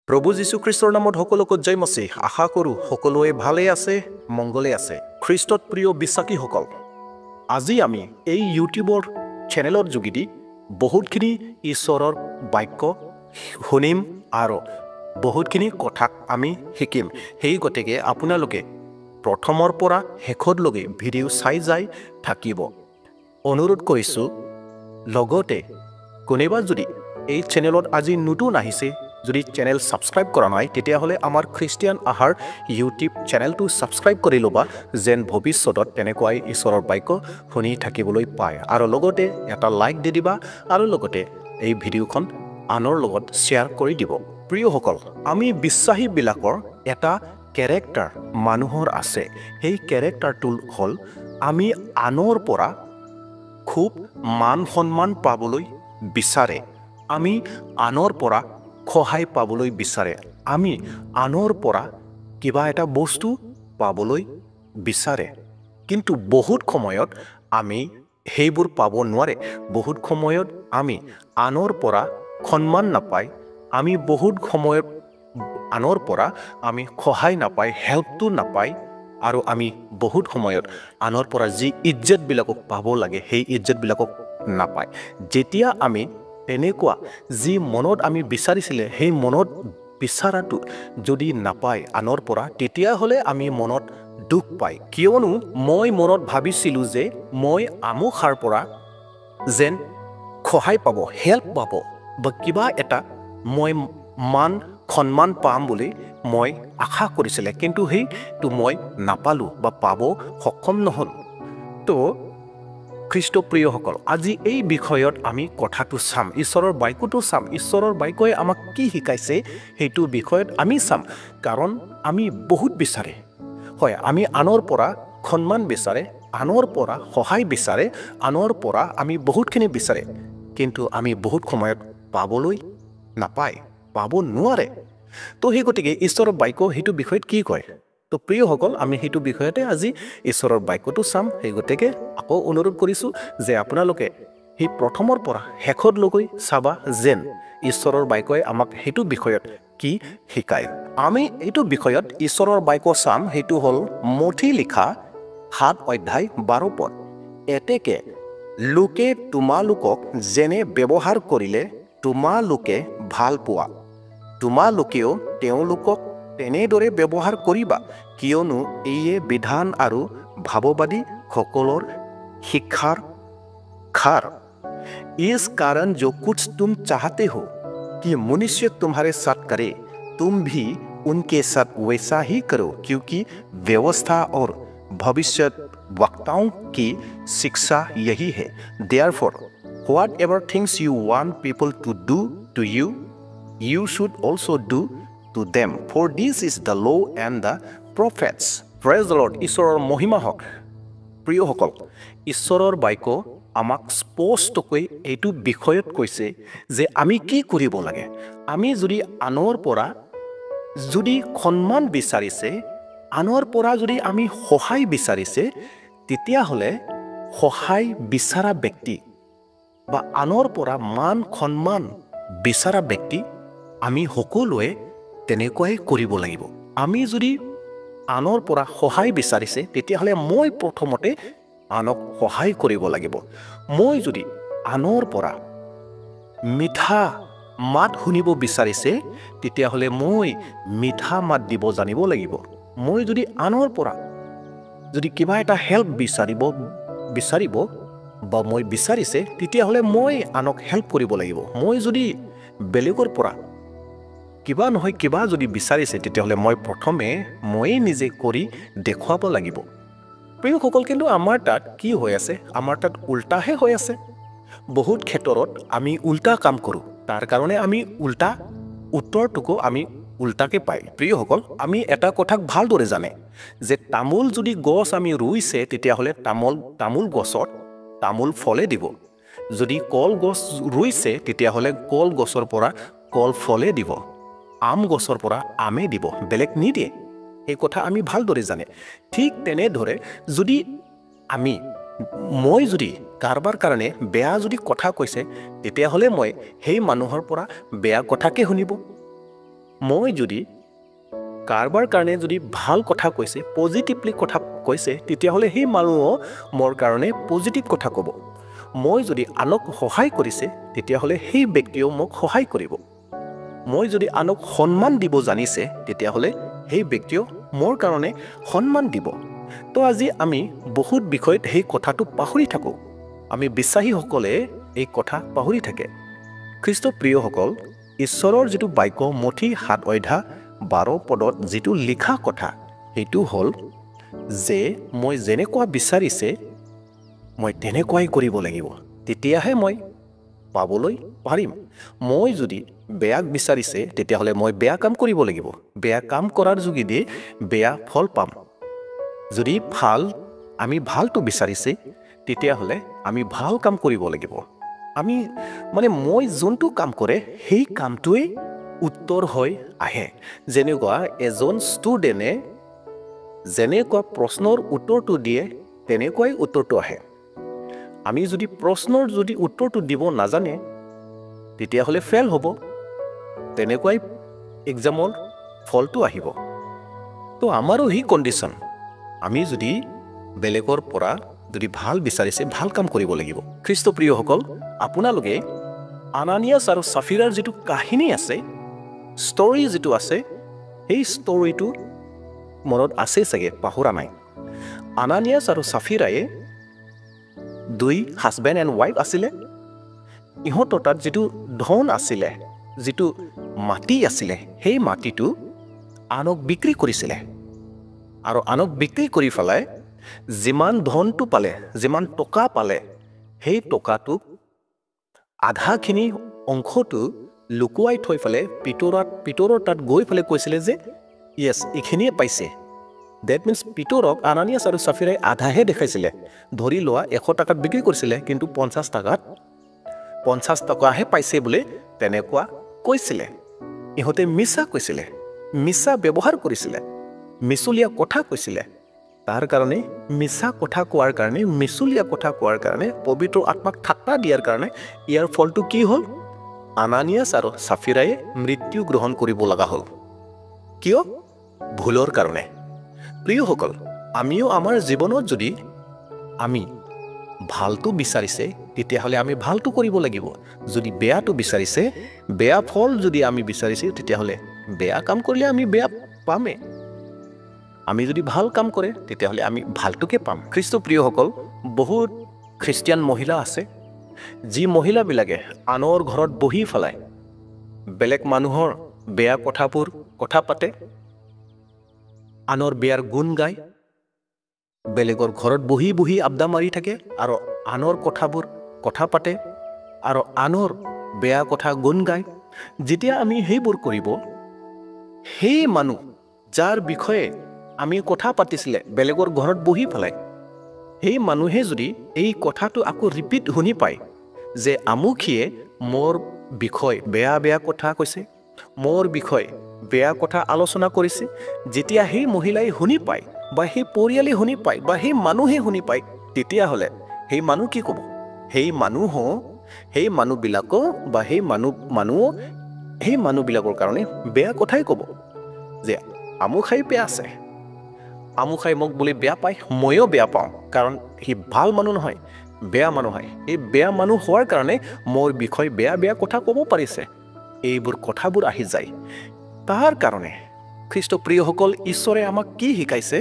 প্ৰভু যীশু খ্ৰীষ্টৰ নামত সকলোকে জয় মছিহ। আশা কৰোঁ সকলোৱে ভালে আছে, মংগলে আছে। খ্ৰীষ্টত প্ৰিয় বিশ্বাসীসকল, আজি আমি এই ইউটিউবৰ চেনেলৰ যোগেদি বহুতখিনি ঈশ্বৰৰ বাক্য শুনিম আৰু বহুতখিনি কথা আমি শিকিম। সেই গতিকে আপোনালোকে প্ৰথমৰ পৰা শেষলৈকে ভিডিঅ' চাই যাই থাকিব অনুৰোধ কৰিছোঁ। লগতে কোনোবা যদি এই চেনেলত আজি নতুন আহিছে, যদি চেনেল ছাবস্ক্ৰাইব কৰা নাই, তেতিয়াহ'লে আমাৰ খ্ৰীষ্টিয়ান আহাৰ ইউটিউব চেনেলটো ছাবস্ক্ৰাইব কৰি ল'বা, যেন ভৱিষ্যতত তেনেকুৱাই ঈশ্বৰৰ বাক্য শুনি থাকিবলৈ পায়। আৰু লগতে এটা লাইক দি দিবা আৰু লগতে এই ভিডিঅ'খন আনৰ লগত শ্বেয়াৰ কৰি দিব। প্ৰিয়সকল, আমি বিশ্বাসীবিলাকৰ এটা কেৰেক্টাৰ মানুহৰ আছে। সেই কেৰেক্টাৰটো হ'ল আমি আনৰ পৰা খুব মান সন্মান পাবলৈ বিচাৰে, আমি আনৰ পৰা সহায় পাবলৈ বিচাৰে, আমি আনৰ পৰা কিবা এটা বস্তু পাবলৈ বিচাৰে। কিন্তু বহুত সময়ত আমি সেইবোৰ পাব নোৱাৰে। বহুত সময়ত আমি আনৰ পৰা সন্মান নাপায়, আমি বহুত সময়ত আনৰ পৰা আমি সহায় নাপায়, হেল্পটো নাপায়। আৰু আমি বহুত সময়ত আনৰ পৰা যি ইজ্জতবিলাকক পাব লাগে সেই ইজ্জতবিলাকক নাপায়। যেতিয়া আমি তেনেকুৱা যি মনত আমি বিচাৰিছিলে সেই মনত বিচাৰাটো যদি নাপায় আনৰ পৰা, তেতিয়াহ'লে আমি মনত দুখ পায়। কিয়নো মই মনত ভাবিছিলোঁ যে মই আমুকৰ পৰা যেন সহায় পাব, হেল্প পাব বা কিবা এটা মই মান সন্মান পাম বুলি মই আশা কৰিছিলে, কিন্তু সেইটো মই নাপালোঁ বা পাব সক্ষম নহ'ল। তো খ্ৰীষ্টপ্ৰিয়সকল, আজি এই বিষয়ত আমি কথাটো চাম, ঈশ্বৰৰ বাক্যটো চাম। ঈশ্বৰৰ বাক্যই আমাক কি শিকাইছে সেইটো বিষয়ত আমি চাম। কাৰণ আমি বহুত বিচাৰে, হয়, আমি আনৰ পৰা সন্মান বিচাৰে, আনৰ পৰা সহায় বিচাৰে, আনৰ পৰা আমি বহুতখিনি বিচাৰে, কিন্তু আমি বহুত সময়ত পাবলৈ নাপায়, পাব নোৱাৰে। তো সেই গতিকে ঈশ্বৰৰ বাক্য সেইটো বিষয়ত কি কয়? তো প্ৰিয়সকল, আমি সেইটো বিষয়তে আজি ঈশ্বৰৰ বাক্যটো চাম। সেই গতিকে আকৌ অনুৰোধ কৰিছোঁ যে আপোনালোকে সেই প্ৰথমৰ পৰা শেষলৈকে চাবা, যেন ঈশ্বৰৰ বাক্যই আমাক সেইটো বিষয়ত কি শিকায়। আমি এইটো বিষয়ত ঈশ্বৰৰ বাক্য চাম, সেইটো হ'ল মঠি লিখা 7 অধ্যায় 12 পদ। এতেকে লোকে তোমালোকক যেনে ব্যৱহাৰ কৰিলে তোমালোকে ভাল পোৱা, তোমালোকেও তেওঁলোকক তেনেদৰে ব্যৱহাৰ কৰিবা, কিয়নো ইয়ে বিধান আৰু ভাৱবাদী সকলৰ শিক্ষাৰ খাৰ। इस कारण जो कुछ तुम चाहते हो कि मनुष्य तुम्हारे साथ करे, तुम भी उनके साथ वैसा ही करो, क्योंकि व्यवस्था और भविष्य वक्ताओं की शिक्षा यही है। Therefore, whatever things you want people to do to you, you should also do to them, for this is the law and the prophets. Praise the Lord. ঈশ্বৰৰ মহিমা হওক। প্ৰিয়সকল, ঈশ্বৰৰ বাক্য আমাক স্পষ্টকৈ এইটো বিষয়ত কৈছে যে আমি কি কৰিব লাগে। আমি যদি আনৰ পৰা যদি সন্মান বিচাৰিছে, আনৰ পৰা যদি আমি সহায় বিচাৰিছে, তেতিয়াহ'লে সহায় বিচৰা ব্যক্তি বা আনৰ পৰা মান সন্মান বিচৰা ব্যক্তি আমি সকলোৱে তেনেকুৱাই কৰিব লাগিব। আমি যদি আনৰ পৰা সহায় বিচাৰিছে, তেতিয়াহ'লে মই প্ৰথমতে আনক সহায় কৰিব লাগিব। মই যদি আনৰ পৰা মিঠা মাত শুনিব বিচাৰিছে, তেতিয়াহ'লে মই মিঠা মাত দিব জানিব লাগিব। মই যদি আনৰ পৰা যদি কিবা এটা হেল্প বিচাৰিব বা মই বিচাৰিছে, তেতিয়াহ'লে মই আনক হেল্প কৰিব লাগিব। মই যদি বেলেগৰ পৰা কিবা নহয় কিবা যদি বিচাৰিছে, তেতিয়াহ'লে মই প্ৰথমে ময়ে নিজে কৰি দেখুৱাব লাগিব। প্ৰিয়সকল, কিন্তু আমাৰ তাত কি হৈ আছে? আমাৰ তাত উল্টাহে হৈ আছে। বহুত ক্ষেত্ৰত আমি উল্টা কাম কৰোঁ, তাৰ কাৰণে আমি উল্টা উত্তৰটোকো আমি উল্টাকে পাই। প্ৰিয়সকল, আমি এটা কথাক ভালদৰে জানে যে তামোল যদি গছ আমি ৰুইছে, তেতিয়াহ'লে তামোল গছত তামোল ফলে দিব। যদি কল গছ ৰুইছে, তেতিয়াহ'লে কল গছৰ পৰা কল ফলে দিব। আম গছৰ পৰা আমে দিব, বেলেগ নিদিয়ে। এই কথা আমি ভালদৰে জানে। ঠিক তেনেদৰে যদি মই যদি কাৰোবাৰ কাৰণে বেয়া যদি কথা কৈছে, তেতিয়াহ'লে মই সেই মানুহৰ পৰা বেয়া কথাকে শুনিব। মই যদি কাৰোবাৰ কাৰণে যদি ভাল কথা কৈছে, পজিটিভলি কথা কৈছে, তেতিয়াহ'লে সেই মানুহো মোৰ কাৰণে পজিটিভ কথা ক'ব। মই যদি আনক সহায় কৰিছে, তেতিয়াহ'লে সেই ব্যক্তিও মোক সহায় কৰিব। মই যদি আনক সন্মান দিব জানিছে, তেতিয়াহ'লে সেই ব্যক্তিও মোৰ কাৰণে সন্মান দিব। তো আজি আমি বহুত বিষয়ত সেই কথাটো পাহৰি থাকোঁ। আমি বিশ্বাসীসকলে এই কথা পাহৰি থাকে। খ্ৰীষ্ট প্ৰিয়সকল, ঈশ্বৰৰ যিটো বাক্য মঠি 7:12 যিটো লিখা কথা, সেইটো হ'ল যে মই যেনেকুৱা বিচাৰিছে মই তেনেকুৱাই কৰিব লাগিব, তেতিয়াহে মই পাবলৈ পাৰিম। মই যদি বেয়া বিচাৰিছে, তেতিয়াহ'লে মই বেয়া কাম কৰিব লাগিব। বেয়া কাম কৰাৰ যোগেদি বেয়া ফল পাম। যদি আমি ভালটো বিচাৰিছে, তেতিয়াহ'লে আমি ভাল কাম কৰিব লাগিব। মই যোনটো কাম কৰে সেই কামটোৱেই উত্তৰ হৈ আহে। যেনেকুৱা এজন ষ্টুডেণ্টে যেনেকুৱা প্ৰশ্নৰ উত্তৰটো দিয়ে, তেনেকুৱাই উত্তৰটো আহে। আমি যদি প্ৰশ্নৰ উত্তৰটো দিব নাজানে, তেতিয়াহ'লে ফেইল হ'ব। তেনেকুৱাই এক্সামৰ ফলটো আহিব। তো আমাৰো সেই কণ্ডিশ্যন। আমি যদি বেলেগৰ পৰা যদি ভাল বিচাৰিছে, ভাল কাম কৰিব লাগিব। খ্ৰীষ্ট প্ৰিয়সকল, আপোনালোকে আনানিয়াছ আৰু ছাফিৰাৰ যিটো কাহিনী আছে, ষ্টৰী যিটো আছে, সেই ষ্টৰীটো মনত আছে চাগে, পাহৰা নাই। আনানিয়াছ আৰু ছাফিৰাই দুই হাজবেণ্ড এণ্ড ৱাইফ আছিলে। ইহঁতৰ তাত যিটো ধন আছিলে, যিটো মাটি আছিলে, সেই মাটিটো আনক বিক্ৰী কৰিছিলে। আৰু আনক বিক্ৰী কৰি পেলাই যিমান ধনটো পালে, যিমান টকা পালে, সেই টকাটোক আধাখিনি অংশটো লুকুৱাই থৈ পেলাই পিতৰৰ তাত গৈ পেলাই কৈছিলে যে য়েছ, এইখিনিয়ে পাইছে। ডেট মিনছ পিতৰক আনানিয়াছ আৰু ছাফিৰাই আধাহে দেখাইছিলে। ধৰি লোৱা 100 টকাত বিক্ৰী কৰিছিলে, কিন্তু 50 টকাহে পাইছে বুলি তেনেকুৱা কৈছিলে। ইহঁতে মিছা কৈছিলে, মিছা ব্যৱহাৰ কৰিছিলে, মিছলীয়া কথা কৈছিলে। তাৰ কাৰণে মিছা কথা কোৱাৰ কাৰণে, মিছলীয়া কথা কোৱাৰ কাৰণে, পবিত্ৰ আত্মাক ঠাট্টা দিয়াৰ কাৰণে ইয়াৰ ফলটো কি হ'ল? আনানিয়াছ আৰু ছাফিৰাই মৃত্যু গ্ৰহণ কৰিব লগা হ'ল। কিয়? ভুলৰ কাৰণে। প্ৰিয়সকল, আমিও আমাৰ জীৱনত যদি আমি ভালটো বিচাৰিছে, তেতিয়াহ'লে আমি ভালটো কৰিব লাগিব। যদি বেয়াটো বিচাৰিছে, বেয়া ফল যদি আমি বিচাৰিছে, তেতিয়াহ'লে বেয়া কাম কৰিলে আমি বেয়া পামেই। আমি যদি ভাল কাম কৰে, তেতিয়াহ'লে আমি ভালটোকে পাম। খ্ৰীষ্ট প্ৰিয়সকল, বহুত খ্ৰীষ্টিয়ান মহিলা আছে, যি মহিলাবিলাকে আনৰ ঘৰত বহি পেলাই বেলেগ মানুহৰ বেয়া কথাবোৰ কথা পাতে, আনৰ বেয়াৰ গুণ গায়, বেলেগৰ ঘৰত বহি বহি আড্ডা মাৰি থাকে আৰু আনৰ কথাবোৰ কথা পাতে আৰু আনৰ বেয়া কথা গুণ গায়। যেতিয়া আমি সেইবোৰ কৰিব, সেই মানুহ যাৰ বিষয়ে আমি কথা পাতিছিলে বেলেগৰ ঘৰত বহি পেলাই, সেই মানুহে যদি এই কথাটো আকৌ ৰিপিট শুনি পায় যে আমুকীয়ে মোৰ বিষয়ে বেয়া বেয়া কথা কৈছে, মোৰ বিষয়ে বেয়া কথা আলোচনা কৰিছে, যেতিয়া সেই মহিলাই শুনি পায় বা সেই পৰিয়ালে শুনি পায় বা সেই মানুহে শুনি পায়, তেতিয়াহ'লে সেই মানুহ কি ক'ব? সেই মানুহবিলাকো বা সেই মানুহবিলাকৰ কাৰণে বেয়া কথাই ক'ব যে আমুখাই বেয়া আছে, আমুখাই মোক বুলি বেয়া পায়, ময়ো বেয়া পাওঁ, কাৰণ সি ভাল মানুহ নহয়, বেয়া মানুহ হয়। এই বেয়া মানুহ হোৱাৰ কাৰণে মোৰ বিষয়ে বেয়া বেয়া কথা ক'ব পাৰিছে। এইবোৰ কথাবোৰ আহি যায়। তাৰ কাৰণে খ্ৰীষ্ট প্ৰিয়সকল, ঈশ্বৰে আমাক কি শিকাইছে?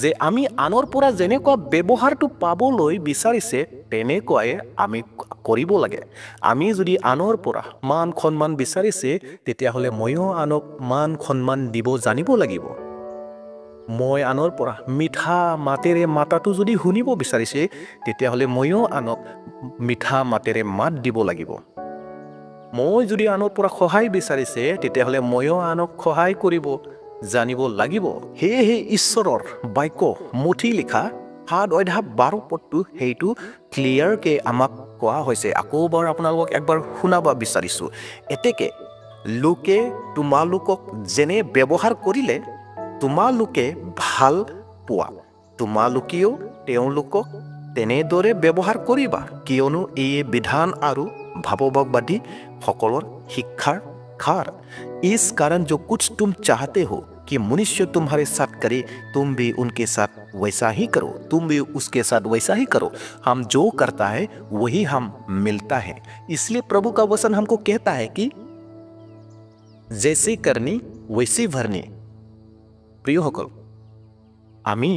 যে আমি আনৰ পৰা যেনেকুৱা ব্যৱহাৰটো পাবলৈ বিচাৰিছে, তেনেকুৱাই আমি কৰিব লাগে। আমি যদি আনৰ পৰা মান সন্মান বিচাৰিছে, তেতিয়াহ'লে ময়ো আনক মান সন্মান দিব জানিব লাগিব। মই আনৰ পৰা মিঠা মাতেৰে মাতাটো যদি শুনিব বিচাৰিছে, তেতিয়াহ'লে ময়ো আনক মিঠা মাতেৰে মাত দিব লাগিব। মই যদি আনৰ পৰা সহায় বিচাৰিছে, তেতিয়াহ'লে ময়ো আনক সহায় কৰিব জানিব লাগিব। সেয়েহে ঈশ্বৰৰ বাক্য মুঠি লিখা 7:12 সেইটো ক্লিয়াৰকে আমাক কোৱা হৈছে। আকৌ আপোনালোকক একবাৰ শুনাব বিচাৰিছোঁ। এতেকে লোকে তোমালোকক যেনে ব্যৱহাৰ কৰিলে তোমালোকে ভাল পোৱা, তোমালোকেও তেওঁলোকক তেনেদৰে ব্যৱহাৰ কৰিবা, কিয়নো এই বিধান আৰু ভাৱবাদী সকলৰ শিক্ষাৰ সাৰ। इस कारण जो कुछ तुम चाहते हो कि मनुष्य तुम्हारे साथ करे तुम भी उनके साथ वैसा ही करो, तुम भी उसके साथ वैसा ही करो। हम जो करता है वही हम मिलता है। इसलिए प्रभु का वचन हमको कहता है कि जैसे करनी वैसे भरनी। প্ৰিয়সকল, আমি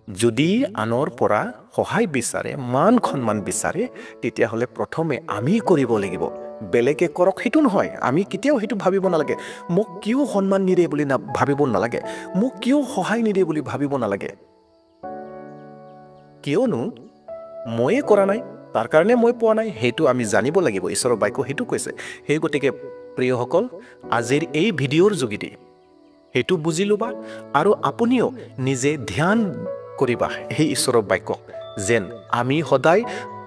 যদি আনৰ পৰা সহায় বিচাৰে, মান সন্মান বিচাৰে, তেতিয়াহ'লে প্ৰথমে আমি কৰিব লাগিব। বেলেগে কৰক সেইটো নহয়। আমি কেতিয়াও সেইটো ভাবিব নালাগে, মোক কিয় সন্মান নিদিয়ে বুলি ভাবিব নালাগে, মোক কিয় সহায় নিদিয়ে বুলি ভাবিব নালাগে। কিয়নো ময়ে কৰা নাই, তাৰ কাৰণে মই পোৱা নাই, সেইটো আমি জানিব লাগিব। ঈশ্বৰৰ বাক্য সেইটো কৈছে। সেই গতিকে প্ৰিয়সকল, আজিৰ এই ভিডিঅ'ৰ যোগেদি সেইটো বুজি ল'বা আৰু আপুনিও নিজে ধ্যান কৰিবা সেই ঈশ্বৰৰ বাক্যক, যেন আমি সদায়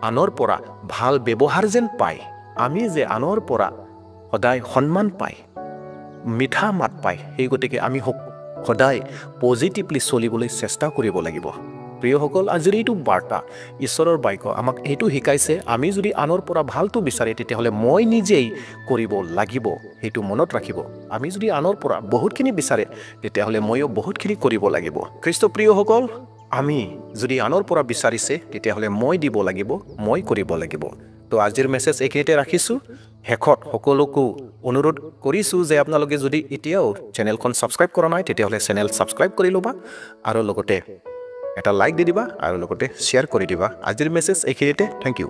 আনৰ পৰা ভাল ব্যৱহাৰ যেন পাই, আমি যে আনৰ পৰা সদায় সন্মান পাই, মিঠা মাত পাই। সেই গতিকে আমি সদায় পজিটিভলি চলিবলৈ চেষ্টা কৰিব লাগিব। প্ৰিয়সকল, আজিৰ এইটো বাৰ্তা ঈশ্বৰৰ বাক্য আমাক এইটো শিকাইছে, আমি যদি আনৰ পৰা ভালটো বিচাৰে তেতিয়াহ'লে মই নিজেই কৰিব লাগিব। সেইটো মনত ৰাখিব। আমি যদি আনৰ পৰা বহুতখিনি বিচাৰে তেতিয়াহ'লে ময়ো বহুতখিনি কৰিব লাগিব। খ্ৰীষ্ট প্ৰিয়সকল, আমি যদি আনৰ পৰা বিচাৰিছে তেতিয়াহ'লে মই দিব লাগিব, মই কৰিব লাগিব। তো আজিৰ মেছেজ এইখিনিতে ৰাখিছোঁ। শেষত সকলোকো অনুৰোধ কৰিছোঁ যে আপোনালোকে যদি এতিয়াও চেনেলখন ছাবস্ক্ৰাইব কৰা নাই তেতিয়াহ'লে চেনেল ছাবস্ক্ৰাইব কৰি ল'বা আৰু লগতে এটা লাইক দি দিবা আৰু লগতে শ্বেয়াৰ কৰি দিবা। আজিৰ মেছেজ এইখিনিতে। Thank U.